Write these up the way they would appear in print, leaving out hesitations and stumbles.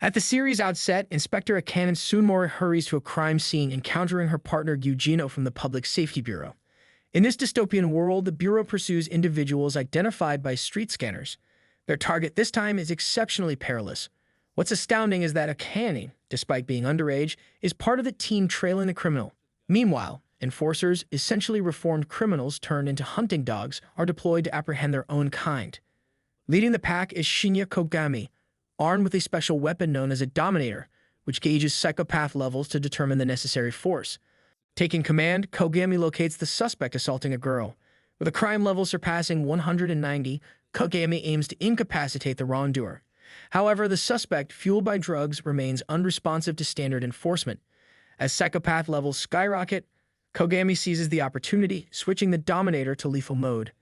At the series' outset, Inspector Akane Tsunemori hurries to a crime scene, encountering her partner Yujino from the Public Safety Bureau. In this dystopian world, the Bureau pursues individuals identified by street scanners. Their target this time is exceptionally perilous. What's astounding is that Akane, despite being underage, is part of the team trailing the criminal. Meanwhile, enforcers, essentially reformed criminals turned into hunting dogs, are deployed to apprehend their own kind. Leading the pack is Shinya Kogami, armed with a special weapon known as a Dominator, which gauges psychopath levels to determine the necessary force. Taking command, Kogami locates the suspect assaulting a girl. With a crime level surpassing 190, Kogami aims to incapacitate the wrongdoer. However, the suspect, fueled by drugs, remains unresponsive to standard enforcement. As psychopath levels skyrocket, Kogami seizes the opportunity, switching the Dominator to lethal mode.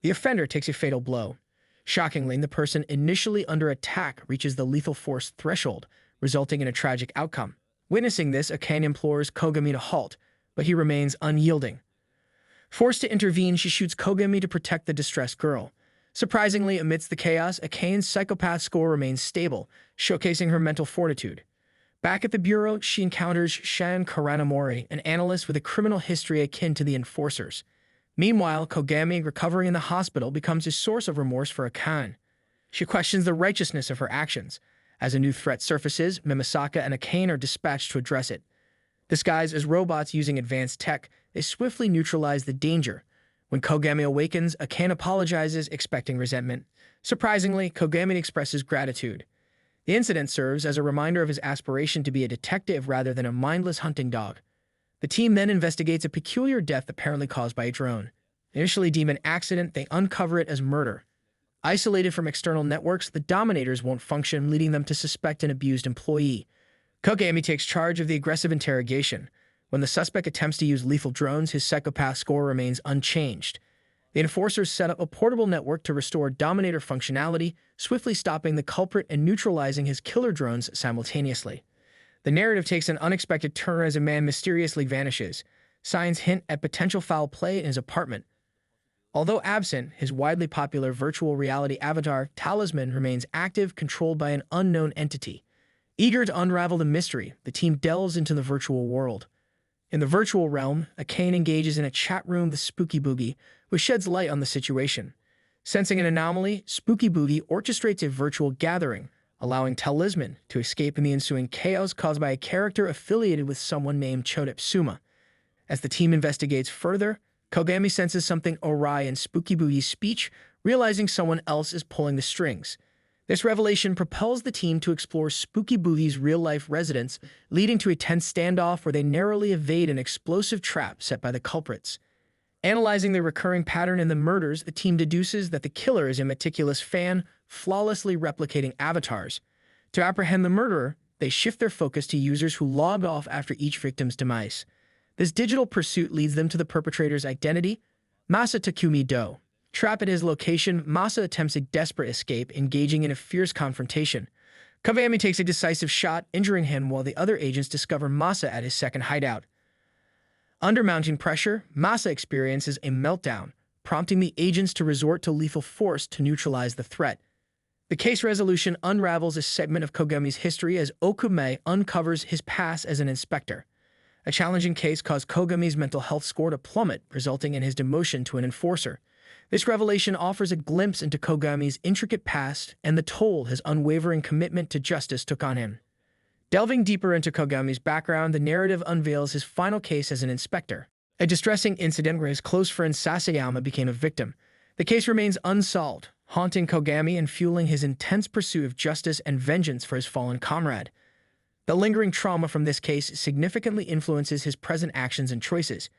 The offender takes a fatal blow. Shockingly, the person initially under attack reaches the lethal force threshold, resulting in a tragic outcome. Witnessing this, Akane implores Kogami to halt, but he remains unyielding. Forced to intervene, she shoots Kogami to protect the distressed girl. Surprisingly, amidst the chaos, Akane's psychopath score remains stable, showcasing her mental fortitude. Back at the Bureau, she encounters Shan Tsunemori, an analyst with a criminal history akin to the enforcers. Meanwhile, Kogami, recovering in the hospital, becomes a source of remorse for Akane. She questions the righteousness of her actions. As a new threat surfaces, Mimisaka and Akane are dispatched to address it. Disguised as robots using advanced tech, they swiftly neutralize the danger. When Kogami awakens, Akane apologizes, expecting resentment. Surprisingly, Kogami expresses gratitude. The incident serves as a reminder of his aspiration to be a detective rather than a mindless hunting dog. The team then investigates a peculiar death apparently caused by a drone. Initially deemed an accident, they uncover it as murder. Isolated from external networks, the Dominators won't function, leading them to suspect an abused employee. Kogami takes charge of the aggressive interrogation. When the suspect attempts to use lethal drones, his psychopath score remains unchanged. The enforcers set up a portable network to restore Dominator functionality, swiftly stopping the culprit and neutralizing his killer drones simultaneously. The narrative takes an unexpected turn as a man mysteriously vanishes. Signs hint at potential foul play in his apartment. Although absent, his widely popular virtual reality avatar, Talisman, remains active, controlled by an unknown entity. Eager to unravel the mystery, the team delves into the virtual world. In the virtual realm, Akane engages in a chat room with Spooky Boogie, which sheds light on the situation. Sensing an anomaly, Spooky Boogie orchestrates a virtual gathering, allowing Talisman to escape in the ensuing chaos caused by a character affiliated with someone named Chodepsuma. As the team investigates further, Kogami senses something awry in Spooky Boogie's speech, realizing someone else is pulling the strings. This revelation propels the team to explore Spooky Boogie's real-life residence, leading to a tense standoff where they narrowly evade an explosive trap set by the culprits. Analyzing the recurring pattern in the murders, the team deduces that the killer is a meticulous fan, flawlessly replicating avatars. To apprehend the murderer, they shift their focus to users who logged off after each victim's demise. This digital pursuit leads them to the perpetrator's identity, Masa Takumi Do. Trapped at his location, Masa attempts a desperate escape, engaging in a fierce confrontation. Kogami takes a decisive shot, injuring him while the other agents discover Masa at his second hideout. Under mounting pressure, Masa experiences a meltdown, prompting the agents to resort to lethal force to neutralize the threat. The case resolution unravels a segment of Kogami's history as Okume uncovers his past as an inspector. A challenging case caused Kogami's mental health score to plummet, resulting in his demotion to an enforcer. This revelation offers a glimpse into Kogami's intricate past and the toll his unwavering commitment to justice took on him. Delving deeper into Kogami's background, the narrative unveils his final case as an inspector, a distressing incident where his close friend Sasayama became a victim. The case remains unsolved, haunting Kogami and fueling his intense pursuit of justice and vengeance for his fallen comrade. The lingering trauma from this case significantly influences his present actions and choices.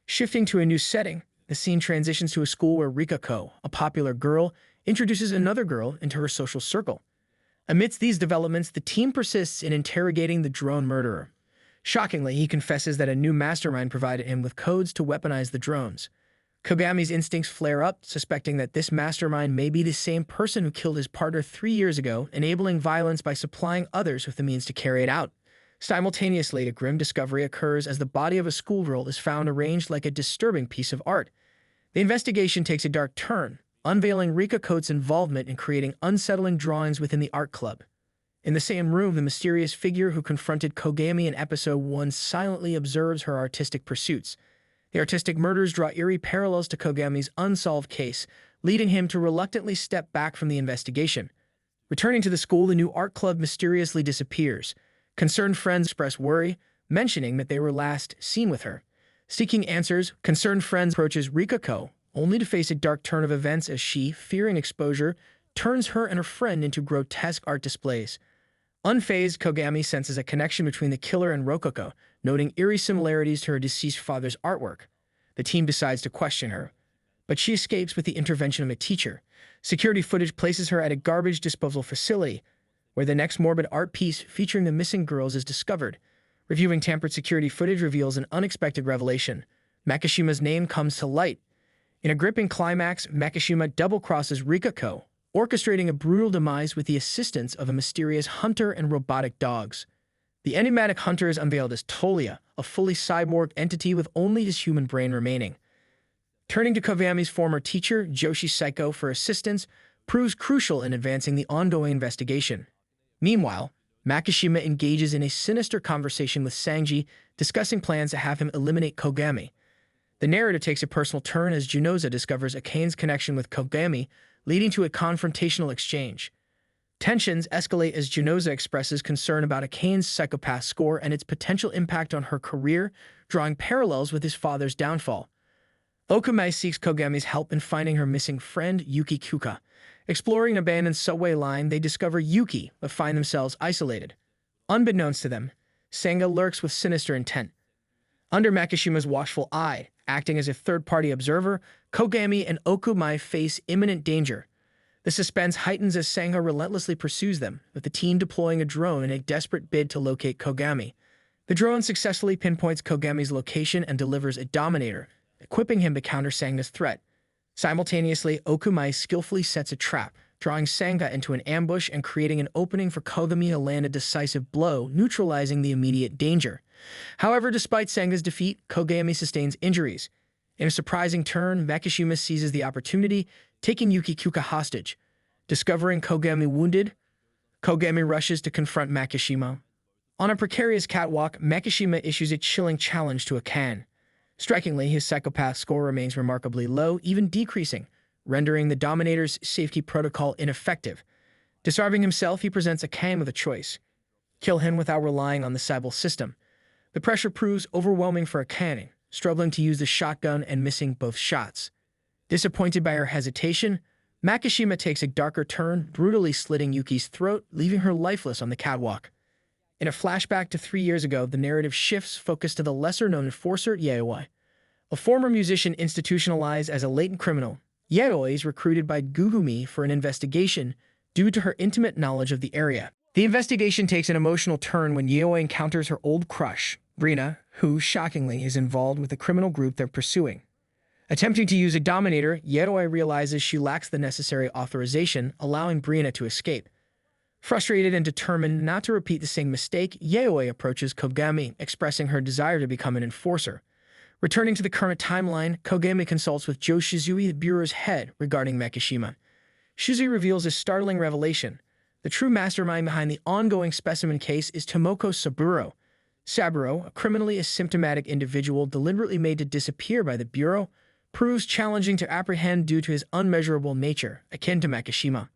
Shifting to a new setting, the scene transitions to a school where Rikako, a popular girl, introduces another girl into her social circle. Amidst these developments, the team persists in interrogating the drone murderer. Shockingly, he confesses that a new mastermind provided him with codes to weaponize the drones. Kogami's instincts flare up, suspecting that this mastermind may be the same person who killed his partner 3 years ago, enabling violence by supplying others with the means to carry it out. Simultaneously, a grim discovery occurs as the body of a schoolgirl is found arranged like a disturbing piece of art. The investigation takes a dark turn, unveiling Rika Coates' involvement in creating unsettling drawings within the art club. In the same room, the mysterious figure who confronted Kogami in episode 1 silently observes her artistic pursuits. The artistic murders draw eerie parallels to Kogami's unsolved case, leading him to reluctantly step back from the investigation. Returning to the school, the new art club mysteriously disappears. Concerned friends express worry, mentioning that they were last seen with her. Seeking answers, concerned friends approaches Rikako, only to face a dark turn of events as she, fearing exposure, turns her and her friend into grotesque art displays. Unfazed, Kogami senses a connection between the killer and Rokoko, noting eerie similarities to her deceased father's artwork. The team decides to question her, but she escapes with the intervention of a teacher. Security footage places her at a garbage disposal facility, where the next morbid art piece featuring the missing girls is discovered. Reviewing tampered security footage reveals an unexpected revelation. Makishima's name comes to light. In a gripping climax, Makishima double-crosses Rikako, orchestrating a brutal demise with the assistance of a mysterious hunter and robotic dogs. The enigmatic hunter is unveiled as Tolia, a fully cyborg entity with only his human brain remaining. Turning to Kogami's former teacher, Joshi Saiko, for assistance proves crucial in advancing the ongoing investigation. Meanwhile, Makishima engages in a sinister conversation with Sanji, discussing plans to have him eliminate Kogami. The narrative takes a personal turn as Junoza discovers Akane's connection with Kogami, leading to a confrontational exchange. Tensions escalate as Junoza expresses concern about Akane's Psychopass score and its potential impact on her career, drawing parallels with his father's downfall. Okumai seeks Kogami's help in finding her missing friend, Yuki Kuka. Exploring an abandoned subway line, they discover Yuki, but find themselves isolated. Unbeknownst to them, Senga lurks with sinister intent. Under Makishima's watchful eye, acting as a third-party observer, Kogami and Okumai face imminent danger. The suspense heightens as Senga relentlessly pursues them, with the team deploying a drone in a desperate bid to locate Kogami. The drone successfully pinpoints Kogami's location and delivers a Dominator, equipping him to counter Senga's threat. Simultaneously, Okumai skillfully sets a trap, drawing Senga into an ambush and creating an opening for Kogami to land a decisive blow, neutralizing the immediate danger. However, despite Senga's defeat, Kogami sustains injuries. In a surprising turn, Makishima seizes the opportunity, taking Yuki Kuka hostage. Discovering Kogami wounded, Kogami rushes to confront Makishima. On a precarious catwalk, Makishima issues a chilling challenge to Akane. Strikingly, his Psychopass score remains remarkably low, even decreasing, rendering the Dominator's safety protocol ineffective. Disarming himself, he presents Akane with a choice: kill him without relying on the Sibyl System. The pressure proves overwhelming for Akane, struggling to use the shotgun and missing both shots. Disappointed by her hesitation, Makishima takes a darker turn, brutally slitting Yuki's throat, leaving her lifeless on the catwalk. In a flashback to 3 years ago, the narrative shifts focus to the lesser-known enforcer, Yaoi. A former musician institutionalized as a latent criminal, Yaoi is recruited by Gugumi for an investigation due to her intimate knowledge of the area. The investigation takes an emotional turn when Yaoi encounters her old crush, Brina, who, shockingly, is involved with the criminal group they're pursuing. Attempting to use a Dominator, Yaoi realizes she lacks the necessary authorization, allowing Brina to escape. Frustrated and determined not to repeat the same mistake, Yaoi approaches Kogami, expressing her desire to become an enforcer. Returning to the current timeline, Kogami consults with Joe Shizui, the Bureau's head, regarding Makishima. Shizui reveals a startling revelation. The true mastermind behind the ongoing specimen case is Tomoko Saburo. Saburo, a criminally asymptomatic individual deliberately made to disappear by the Bureau, proves challenging to apprehend due to his unmeasurable nature, akin to Makishima.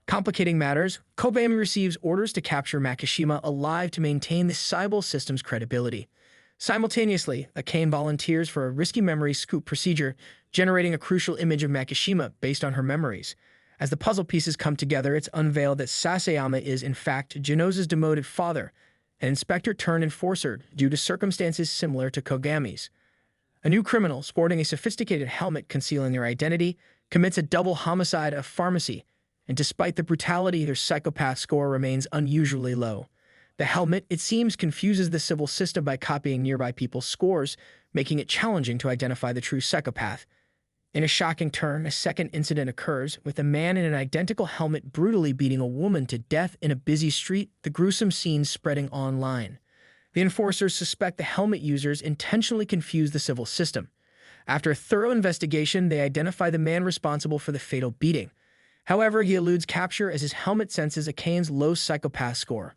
Complicating matters, Kogami receives orders to capture Makishima alive to maintain the Sibyl System's credibility. Simultaneously, Akane volunteers for a risky memory scoop procedure, generating a crucial image of Makishima based on her memories. As the puzzle pieces come together, it's unveiled that Sasayama is, in fact, Junoza's demoted father, an inspector turned enforcer due to circumstances similar to Kogami's. A new criminal, sporting a sophisticated helmet concealing their identity, commits a double homicide of pharmacy, and despite the brutality, their Psychopass score remains unusually low. The helmet, it seems, confuses the Sibyl System by copying nearby people's scores, making it challenging to identify the true psychopath. In a shocking turn, a second incident occurs, with a man in an identical helmet brutally beating a woman to death in a busy street, the gruesome scene spreading online. The enforcers suspect the helmet users intentionally confused the Sibyl System. After a thorough investigation, they identify the man responsible for the fatal beating. However, he eludes capture as his helmet senses Akane's low Psychopass score.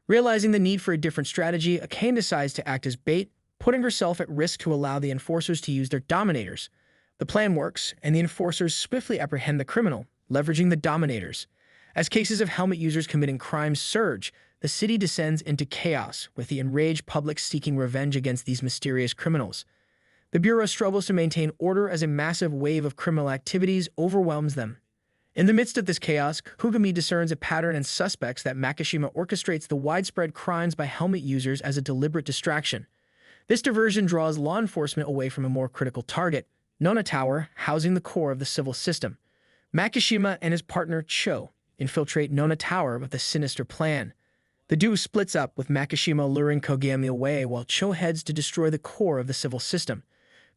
Realizing the need for a different strategy, Akane decides to act as bait, putting herself at risk to allow the enforcers to use their dominators. The plan works, and the enforcers swiftly apprehend the criminal, leveraging the dominators. As cases of helmet users committing crimes surge, the city descends into chaos, with the enraged public seeking revenge against these mysterious criminals. The Bureau struggles to maintain order as a massive wave of criminal activities overwhelms them. In the midst of this chaos, Kogami discerns a pattern and suspects that Makishima orchestrates the widespread crimes by helmet users as a deliberate distraction. This diversion draws law enforcement away from a more critical target, Nona Tower, housing the core of the civil system. Makishima and his partner Cho infiltrate Nona Tower with a sinister plan. The duo splits up, with Makishima luring Kogami away while Cho heads to destroy the core of the civil system.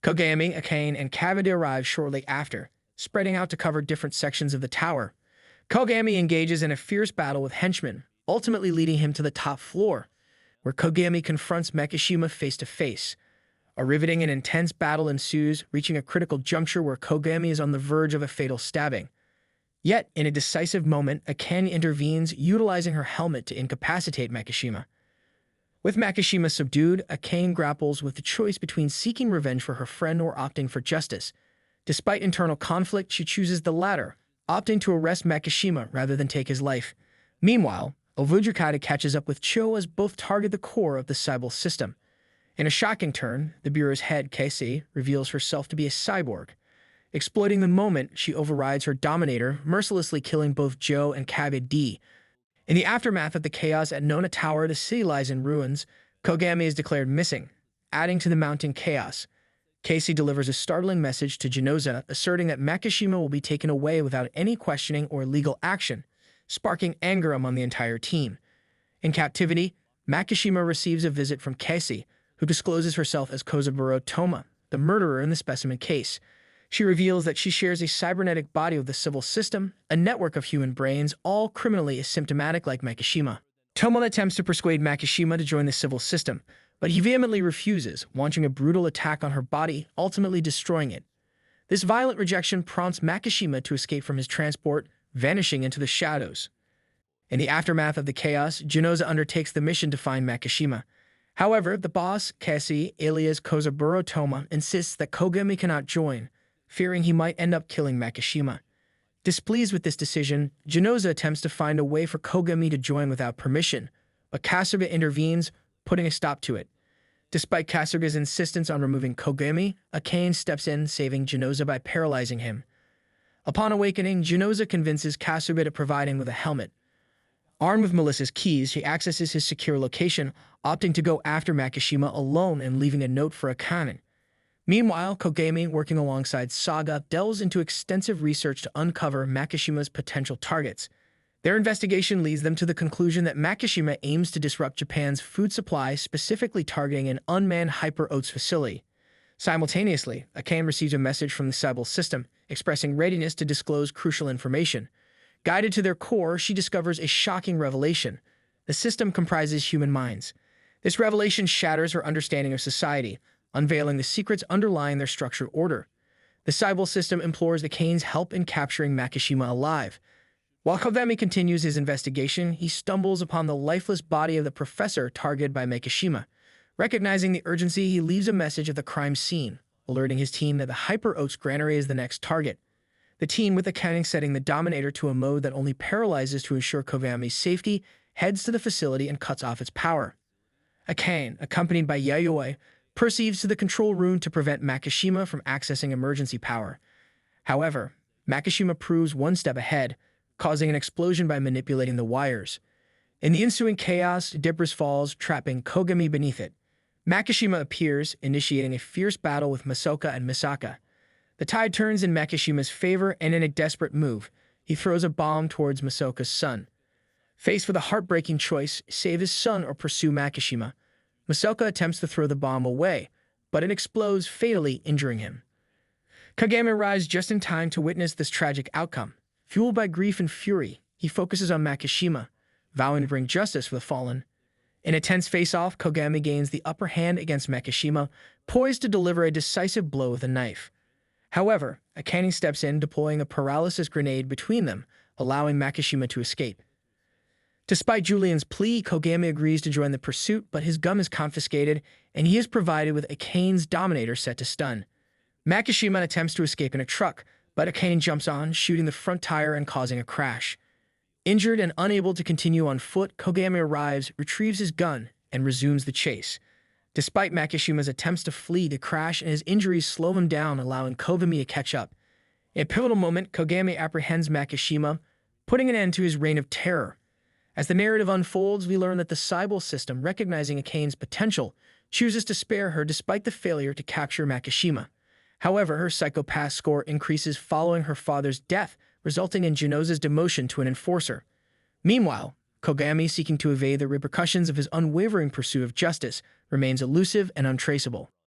Kogami, Akane, and Kavadi arrive shortly after, spreading out to cover different sections of the tower. Kogami engages in a fierce battle with henchmen, ultimately leading him to the top floor, where Kogami confronts Makishima face-to-face. A riveting and intense battle ensues, reaching a critical juncture where Kogami is on the verge of a fatal stabbing. Yet, in a decisive moment, Akane intervenes, utilizing her helmet to incapacitate Makishima. With Makishima subdued, Akane grapples with the choice between seeking revenge for her friend or opting for justice. Despite internal conflict, she chooses the latter, opting to arrest Makishima rather than take his life. Meanwhile, Ovujikata catches up with Cho as both target the core of the Sibyl System. In a shocking turn, the Bureau's head, Casey, reveals herself to be a cyborg. Exploiting the moment, she overrides her dominator, mercilessly killing both Joe and Kavadi. In the aftermath of the chaos at Nona Tower, the city lies in ruins. Kogami is declared missing, adding to the mounting chaos. Casey delivers a startling message to Genoza, asserting that Makishima will be taken away without any questioning or legal action, sparking anger among the entire team. In captivity, Makishima receives a visit from Casey, who discloses herself as Kozaburo Toma, the murderer in the specimen case. She reveals that she shares a cybernetic body with the civil system, a network of human brains, all criminally asymptomatic like Makishima. Toma attempts to persuade Makishima to join the civil system, but he vehemently refuses, launching a brutal attack on her body, ultimately destroying it. This violent rejection prompts Makishima to escape from his transport, vanishing into the shadows. In the aftermath of the chaos, Genoza undertakes the mission to find Makishima. However, the boss, Cassie, alias Kozaburo Toma, insists that Kogami cannot join, fearing he might end up killing Makishima. Displeased with this decision, Genoza attempts to find a way for Kogami to join without permission, but Kasuga intervenes, putting a stop to it. Despite Kasuga's insistence on removing Kogami, Akane steps in, saving Genoza by paralyzing him. Upon awakening, Genoza convinces Kasuga to provide him with a helmet. Armed with Melissa's keys, she accesses his secure location, opting to go after Makishima alone and leaving a note for Akane. Meanwhile, Kogami, working alongside Saga, delves into extensive research to uncover Makishima's potential targets. Their investigation leads them to the conclusion that Makishima aims to disrupt Japan's food supply, specifically targeting an unmanned hyper-oats facility. Simultaneously, Akane receives a message from the Sibyl System, expressing readiness to disclose crucial information. Guided to their core, she discovers a shocking revelation. The system comprises human minds. This revelation shatters her understanding of society, unveiling the secrets underlying their structured order. The Sibyl System implores Akane's help in capturing Makishima alive. While Kogami continues his investigation, he stumbles upon the lifeless body of the professor targeted by Makishima. Recognizing the urgency, he leaves a message at the crime scene, alerting his team that the Hyper-Oats granary is the next target. The team, with Akane setting the Dominator to a mode that only paralyzes to ensure Kogami's safety, heads to the facility and cuts off its power. Akane, accompanied by Yayoi, proceeds to the control room to prevent Makishima from accessing emergency power. However, Makishima proves one step ahead, causing an explosion by manipulating the wires. In the ensuing chaos, debris falls, trapping Kogami beneath it. Makishima appears, initiating a fierce battle with Masoka and Misaka. The tide turns in Makishima's favor, and in a desperate move, he throws a bomb towards Masoka's son. Faced with a heartbreaking choice, save his son or pursue Makishima, Masoka attempts to throw the bomb away, but it explodes, fatally injuring him. Kogami arrives just in time to witness this tragic outcome. Fueled by grief and fury, he focuses on Makishima, vowing to bring justice for the fallen. In a tense face-off, Kogami gains the upper hand against Makishima, poised to deliver a decisive blow with a knife. However, Akane steps in, deploying a paralysis grenade between them, allowing Makishima to escape. Despite Julian's plea, Kogami agrees to join the pursuit, but his gun is confiscated, and he is provided with Akane's Dominator set to stun. Makishima attempts to escape in a truck, but Akane jumps on, shooting the front tire and causing a crash. Injured and unable to continue on foot, Kogami arrives, retrieves his gun, and resumes the chase. Despite Makishima's attempts to flee, the crash and his injuries slow him down, allowing Kogami to catch up. In a pivotal moment, Kogami apprehends Makishima, putting an end to his reign of terror. As the narrative unfolds, we learn that the Sibyl System, recognizing Akane's potential, chooses to spare her despite the failure to capture Makishima. However, her Psychopass score increases following her father's death, resulting in Junoza's demotion to an enforcer. Meanwhile, Kogami, seeking to evade the repercussions of his unwavering pursuit of justice, remains elusive and untraceable.